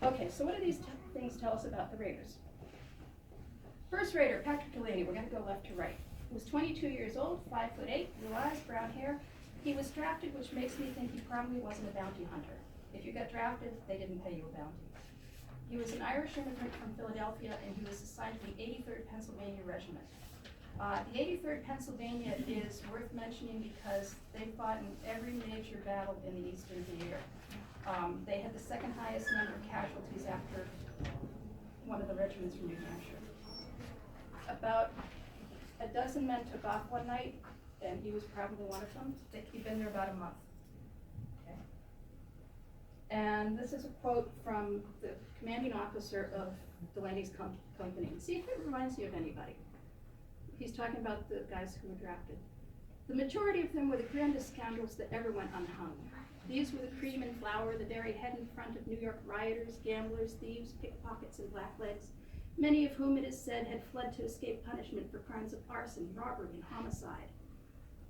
Okay, so what do these things tell us about the Raiders? First Raider, Patrick Delaney, we're gonna go left to right. He was 22 years old, 5'8", blue eyes, brown hair. He was drafted, which makes me think he probably wasn't a bounty hunter. If you got drafted, they didn't pay you a bounty. He was an Irish immigrant from Philadelphia, and he was assigned to the 83rd Pennsylvania Regiment. The 83rd Pennsylvania is worth mentioning because they fought in every major battle in the Eastern Theater. They had the second highest number of casualties after one of the regiments from New Hampshire. About a dozen men took off one night, and he was probably one of them. He'd been there about a month. Okay. And this is a quote from the commanding officer of Delaney's company. See if it reminds you of anybody. He's talking about the guys who were drafted. The majority of them were the grandest scoundrels that ever went unhung. These were the cream and flour, the very head and front of New York rioters, gamblers, thieves, pickpockets, and blacklegs, many of whom, it is said, had fled to escape punishment for crimes of arson, robbery, and homicide.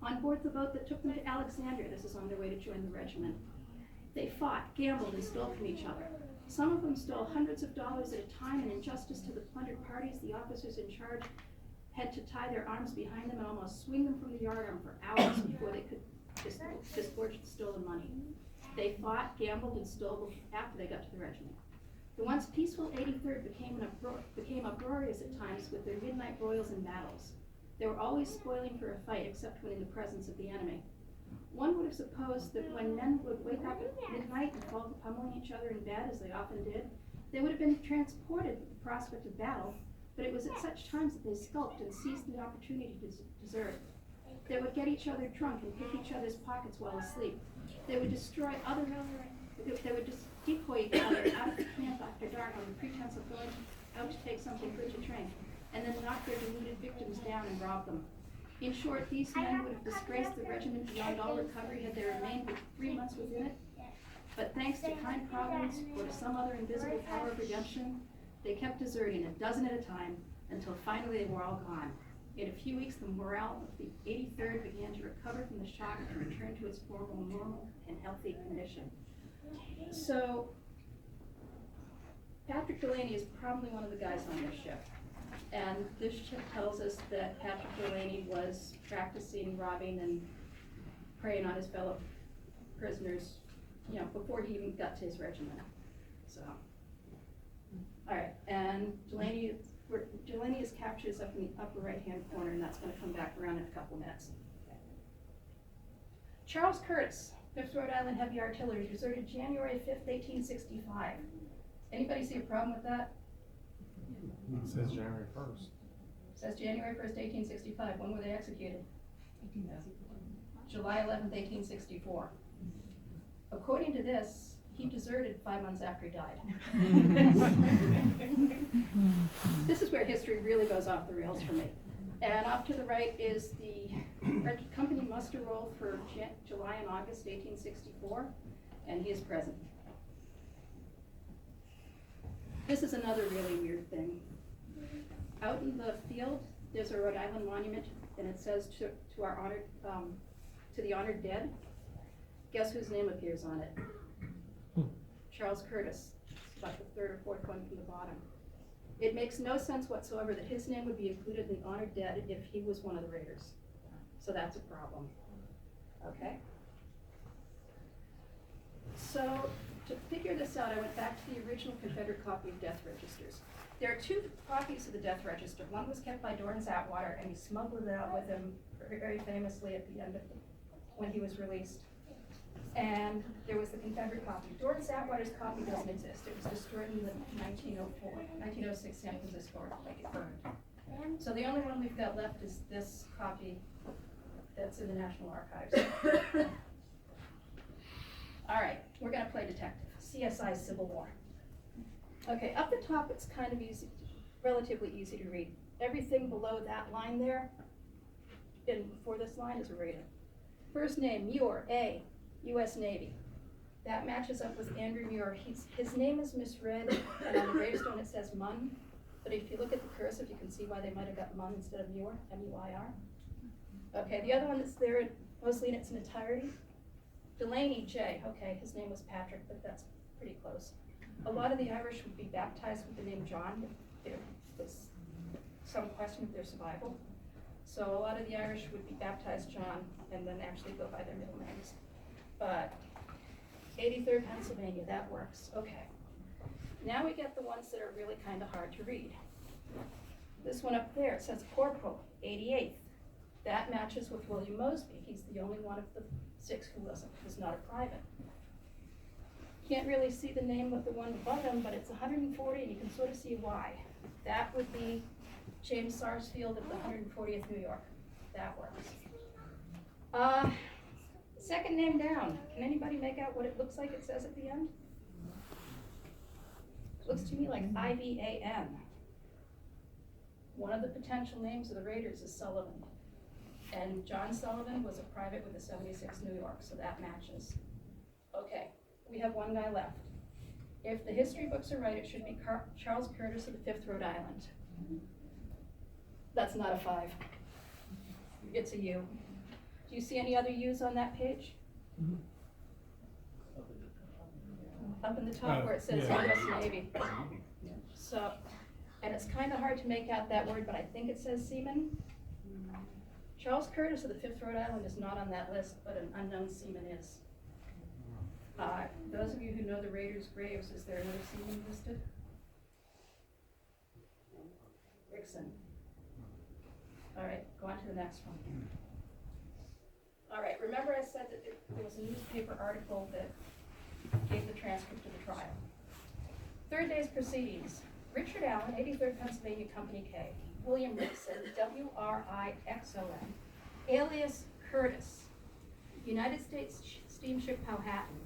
On board the boat that took them to Alexandria, this is on their way to join the regiment, they fought, gambled, and stole from each other. Some of them stole hundreds of dollars at a time, and in justice to the plundered parties, the officers in charge had to tie their arms behind them and almost swing them from the yardarm for hours before they could disgorge the stolen money. They fought, gambled, and stole after they got to the regiment. The once peaceful 83rd became uproarious at times with their midnight broils and battles. They were always spoiling for a fight, except when in the presence of the enemy. One would have supposed that when men would wake up at midnight and fall to pummeling each other in bed, as they often did, they would have been transported with the prospect of battle, but it was at such times that they skulked and seized the opportunity to desert. They would get each other drunk and pick each other's pockets while asleep. They would they would just decoy each other out of the camp after dark on the pretense of going out to take something good to drink, and then knock their deluded victims down and rob them. In short, these men would have disgraced the regiment beyond all recovery had they remained for 3 months within it. But thanks to kind providence or to some other invisible power of redemption, they kept deserting, a dozen at a time, until finally they were all gone. In a few weeks, the morale of the 83rd began to recover from the shock and return to its former normal and healthy condition. So, Patrick Delaney is probably one of the guys on this ship. And this ship tells us that Patrick Delaney was practicing robbing and preying on his fellow prisoners, before he even got to his regiment. So, all right, and Delaney is captured up in the upper right-hand corner, and that's going to come back around in a couple minutes. Charles Curtis, 5th Rhode Island Heavy Artillery, deserted January 5th, 1865. Anybody see a problem with that? It says January 1st. It says January 1st, 1865. When were they executed? July 11th, 1864. According to this, he deserted 5 months after he died. This is where history really goes off the rails for me. And off to the right is the company muster roll for July and August 1864, and he is present. This is another really weird thing. Out in the field, there's a Rhode Island monument, and it says to our honored, to the honored dead. Guess whose name appears on it? Charles Curtis. It's about the third or fourth one from the bottom. It makes no sense whatsoever that his name would be included in the honored dead if he was one of the Raiders. So that's a problem. Okay? So to figure this out, I went back to the original Confederate copy of death registers. There are 2 copies of the death register. One was kept by Dorrance Atwater, and he smuggled it out with him very famously at the end of when he was released. And there was the Confederate copy. Dorrance Atwater's copy doesn't exist. It was destroyed in the 1906 San Francisco earthquake. It burned. So the only one we've got left is this copy that's in the National Archives. All right, we're gonna play detective. CSI Civil War. Okay, up the top it's kind of easy, relatively easy to read. Everything below that line there, and before this line is a Raider. First name, Muir, A, U.S. Navy. That matches up with Andrew Muir. His name is misread, and on the gravestone it says Munn, but if you look at the cursive, you can see why they might have got Munn instead of Muir, M-U-I-R. Okay, the other one that's there, mostly in its entirety, Delaney, J. Okay, his name was Patrick, but that's pretty close. A lot of the Irish would be baptized with the name John if there was some question of their survival. So a lot of the Irish would be baptized John and then actually go by their middle names. But 83rd Pennsylvania, that works, okay. Now we get the ones that are really kind of hard to read. This one up there, it says Corporal, 88th. That matches with William Mosby. He's the only one of the 6 who was not a private. Can't really see the name of the one above him, but it's 140, and you can sort of see why. That would be James Sarsfield of the 140th New York. That works. Second name down. Can anybody make out what it looks like it says at the end? Looks to me like IVAN. One of the potential names of the Raiders is Sullivan. And John Sullivan was a private with the 76 New York, so that matches. Okay, we have one guy left. If the history books are right, it should be Charles Curtis of the 5th Rhode Island. That's not a 5. It's a U. Do you see any other U's on that page? Mm-hmm. Up in the top where it says yeah. U.S. Navy. So, and it's kind of hard to make out that word, but I think it says seaman. Charles Curtis of the 5th Rhode Island is not on that list, but an unknown seaman is. Those of you who know the Raiders' graves, is there another seaman listed? Rickson. All right, go on to the next one. All right, remember I said that there was a newspaper article that gave the transcript of the trial. Third day's proceedings. Richard Allen, 83rd Pennsylvania Company K. William Rickson, W-R-I-X-O-N, alias Curtis, United States Steamship Powhatan,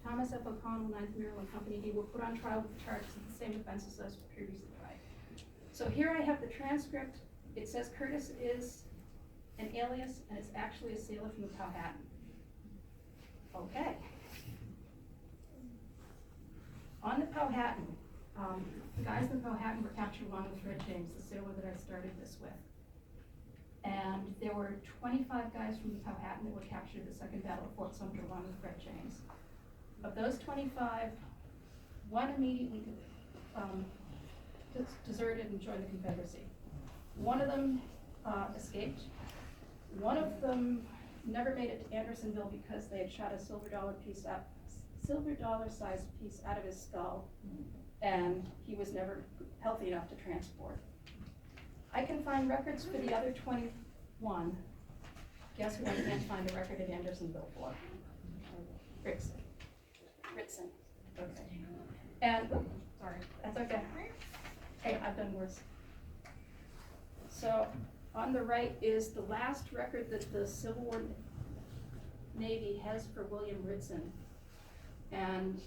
Thomas F. O'Connell, 9th Maryland Company D, were put on trial with charges of the same offenses as previously tried. So here I have the transcript. It says Curtis is an alias, and it's actually a sailor from the Powhatan. Okay. On the Powhatan, the guys in the Powhatan were captured along with Fred James, the sailor that I started this with. And there were 25 guys from the Powhatan that were captured at the Second Battle of Fort Sumter along with Fred James. Of those 25, one immediately deserted and joined the Confederacy. One of them escaped. One of them never made it to Andersonville because they had shot a silver dollar sized piece out of his skull, and he was never healthy enough to transport. I can find records for the other 21. Guess who I can't find a record at Andersonville for? Rickson. Okay. And, sorry, that's okay. Hey, I've done worse. So, on the right is the last record that the Civil War Navy has for William Rickson. And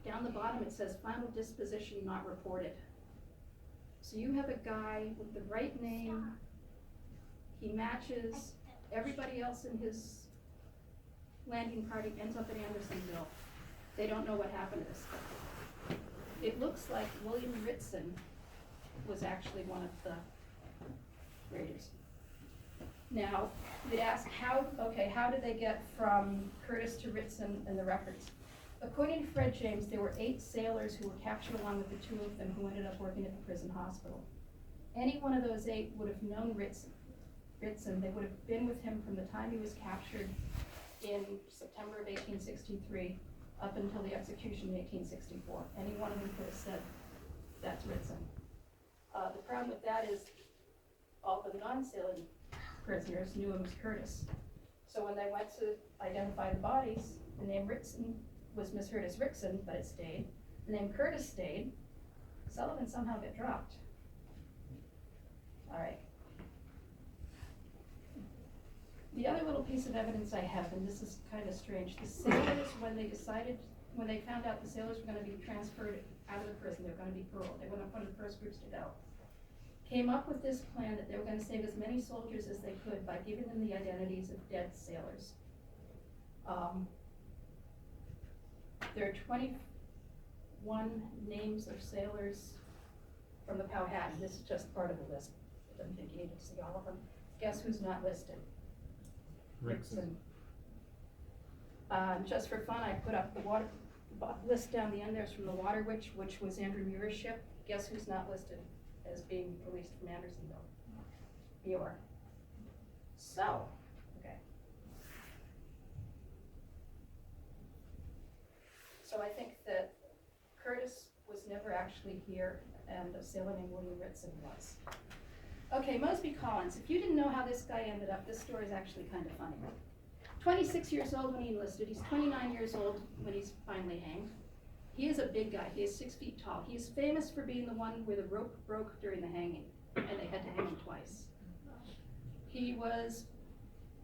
down the bottom it says final disposition not reported. So you have a guy with the right name, he matches, everybody else in his landing party ends up at Andersonville. They don't know what happened to this guy. It looks like William Rickson was actually one of the Raiders. Now, they ask how did they get from Curtis to Rickson in the records? According to Fred James, there were 8 sailors who were captured along with the 2 of them who ended up working at the prison hospital. Any one of those 8 would have known Rickson. They would have been with him from the time he was captured in September of 1863 up until the execution in 1864. Any one of them could have said, that's Rickson. The problem with that is all the non-sailing prisoners knew him as Curtis. So when they went to identify the bodies, the name Rickson was misheard as Rickson, but it stayed. The name Curtis stayed. Sullivan somehow got dropped. All right. The other little piece of evidence I have, and this is kind of strange, the sailors, when they found out the sailors were going to be transferred out of the prison, they were going to be paroled, they were one of the first groups to go, came up with this plan that they were going to save as many soldiers as they could by giving them the identities of dead sailors. There are 21 names of sailors from the Powhatan. This is just part of the list. I don't think you need to see all of them. Guess who's not listed? Rickson. Just for fun, I put up the list down the end there's from the Water Witch, which was Andrew Muir's ship. Guess who's not listed as being released from Andersonville? Muir. So, okay. So I think that Curtis was never actually here, and a sailor named William Ritson was. Okay, Mosby Collins. If you didn't know how this guy ended up, this story is actually kind of funny. 26 years old when he enlisted. He's 29 years old when he's finally hanged. He is a big guy. He is 6 feet tall. He is famous for being the one where the rope broke during the hanging, and they had to hang him twice. He was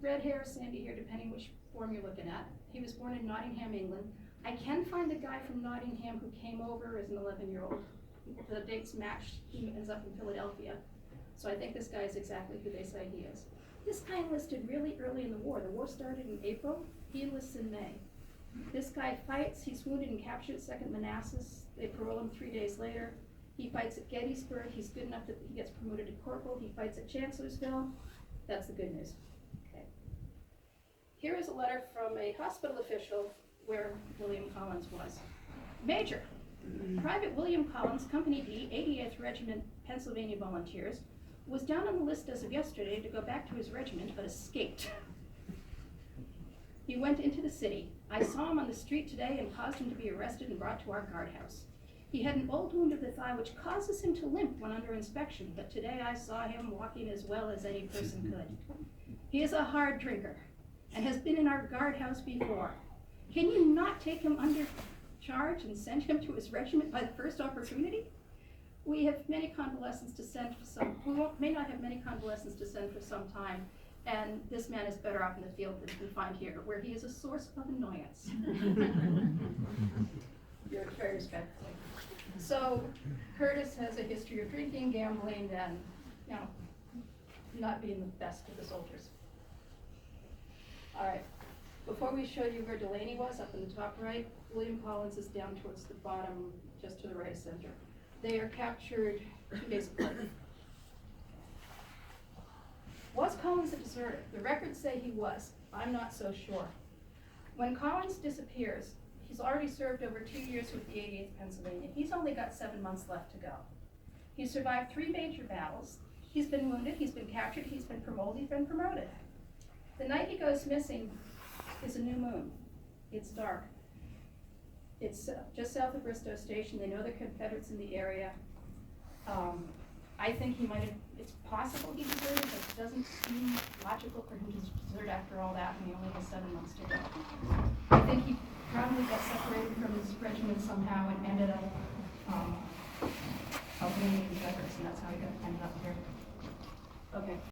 red hair, sandy hair, depending which form you're looking at. He was born in Nottingham, England. I can find a guy from Nottingham who came over as an 11-year-old. The dates match. He ends up in Philadelphia. So I think this guy is exactly who they say he is. This guy enlisted really early in the war. The war started in April. He enlists in May. This guy fights. He's wounded and captured at 2nd Manassas. They parole him 3 days later. He fights at Gettysburg. He's good enough that he gets promoted to corporal. He fights at Chancellorsville. That's the good news. Okay. Here is a letter from a hospital official where William Collins was. Major, Private William Collins, Company D, 88th Regiment, Pennsylvania Volunteers, was down on the list as of yesterday to go back to his regiment, but escaped. He went into the city. I saw him on the street today and caused him to be arrested and brought to our guardhouse. He had an old wound of the thigh which causes him to limp when under inspection, but today I saw him walking as well as any person could. He is a hard drinker and has been in our guardhouse before. Can you not take him under charge and send him to his regiment by the first opportunity? We have many convalescents to send for some, may not have many convalescents to send for some time, and this man is better off in the field than confined here, where he is a source of annoyance. You're very respectfully. So Curtis has a history of drinking, gambling, and, you know, not being the best of the soldiers. All right, before we show you where Delaney was, up in the top right, William Collins is down towards the bottom, just to the right of center. They are captured 2 days apart. Was Collins a deserter? The records say he was. I'm not so sure. When Collins disappears, he's already served over 2 years with the 88th Pennsylvania. He's only got 7 months left to go. He survived 3 major battles. He's been wounded, he's been captured, he's been promoted, he's been promoted. The night he goes missing is a new moon. It's dark. It's just south of Bristow Station. They know the Confederates in the area. I think he might have, it's possible he deserted, but it doesn't seem logical for him to desert after all that, and he only has 7 months to go. I think he probably got separated from his regiment somehow and ended up helping the Confederates, and that's how he ended up